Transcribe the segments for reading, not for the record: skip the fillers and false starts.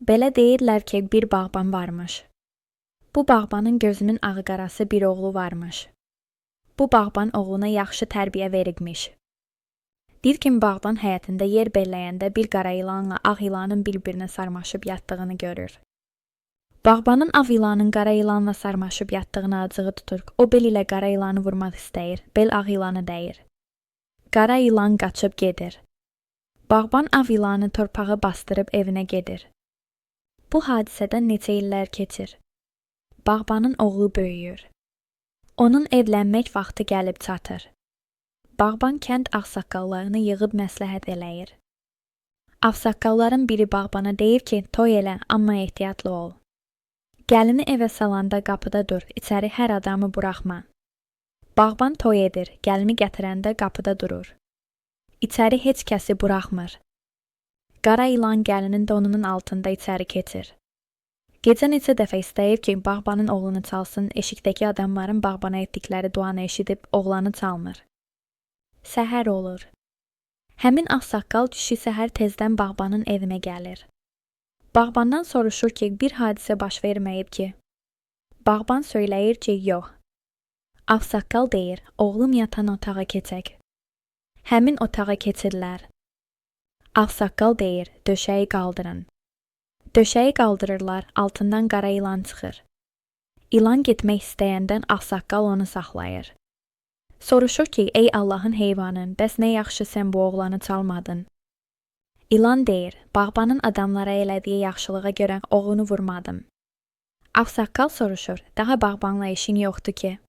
Belə deyirlər ki, bir bağban varmış. Bu bağbanın gözünün ağı-qarası bir oğlu varmış. Bu bağban oğluna yaxşı tərbiyə veribmiş. Bir gün bağban həyətində yer belləyəndə bir qara ilanla ağ ilanın bir-birinə sarmaşıb yatdığını görür. Bağbanın ağ ilanın qara ilanla sarmaşıb yatdığını acığı tutur. O bel ilə qara ilanı vurmaq istəyir. Bel ağ ilanı dəyir. Qara ilan qaçıb gedir. Bağban ağ ilanı torpağı bastırıb evinə gedir. Bu hadisədən neçə illər keçir. Bağbanın oğlu böyüyür. Onun evlənmək vaxtı gəlib çatır. Bağban kənd ağsaqqallarını yığıb məsləhət eləyir. Ağsaqqalların biri bağbana deyir ki, toy elə, amma ehtiyatlı ol. Gəlini evə salanda qapıda dur, içəri hər adamı buraxma. Bağban toy edir, gəlini gətirəndə qapıda durur. İçəri heç kəsi buraxmır. Qara ilan gəlinin donunun altında içəri keçir. Gecə neçə dəfə istəyir ki, bağbanın oğlunu çalsın, eşikdəki adamların bağbana etdikləri duanı eşidib oğlanı çalmır. Səhər olur. Həmin ağsaqqal kişi səhər tezdən bağbanın evinə gəlir. Bağbandan soruşur ki, bir hadisə baş verməyib ki. Bağban söyləyir ki, yox. Ağsaqqal deyir, oğlum yatan otağa keçək. Həmin otağa keçirlər. Ağsaqqal deyir, döşəyi qaldırın. Döşəyi qaldırırlar, altından qara ilan çıxır. İlan getmək istəyəndən ağsaqqal onu saxlayır. Soruşur ki, ey Allahın heyvanın, bəs nə yaxşı sən bu oğlanı çalmadın? İlan deyir, bağbanın adamlara elədiyi yaxşılığa görə oğlunu vurmadım. Ağsaqqal soruşur, daha bağbanla işin yoxdur ki.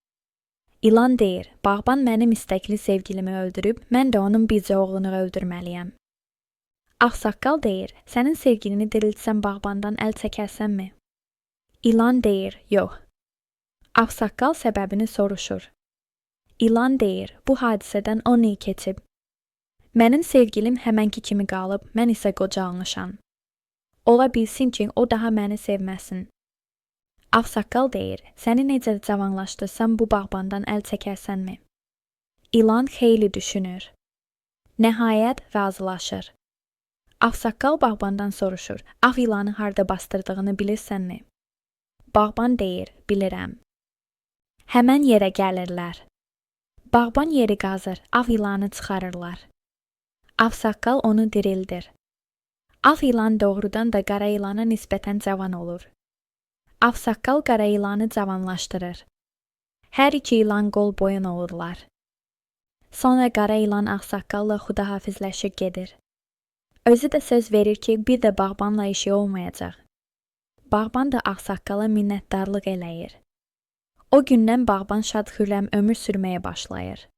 İlan deyir, bağban mənim istəkli sevgilimi öldürüb, mən də onun bircə oğlunu öldürməliyəm. Ağsaqqal deyir, sənin sevgilini diriltsəm bağbandan əl çəkərsənmi? İlan deyir, yox. Ağsaqqal səbəbini soruşur. İlan deyir, bu hadisədən 10 il keçib. Mənim sevgilim həmənki kimi qalıb, mən isə qocalmışam. Ola bilsin ki, o daha məni sevməsin. Ağsaqqal deyir, səni necə cavanlaşdırsam bu bağbandan əl çəkərsənmi? İlan xeyli düşünür. Nəhayət razılaşır. Ağsaqqal bağbandan soruşur, ağ ilanı harda bastırdığını bilirsənmi? Bağban deyir, bilirəm. Həmən yerə gəlirlər. Bağban yeri qazır, ağ ilanı çıxarırlar. Ağsaqqal onu dirildir. Ağ ilan doğrudan da qara ilana nisbətən cavan olur. Ağsaqqal qara ilanı cavanlaşdırır. Hər iki ilan qol boyun olurlar. Sonra qara ilan ağsaqqalla xudahafizləşib gedir. Özü də söz verir ki, bir də bağbanla işi olmayacaq. Bağban da ağsaqqala minnətdarlıq eləyir. O gündən bağban şad-xürrəm ömür sürməyə başlayır.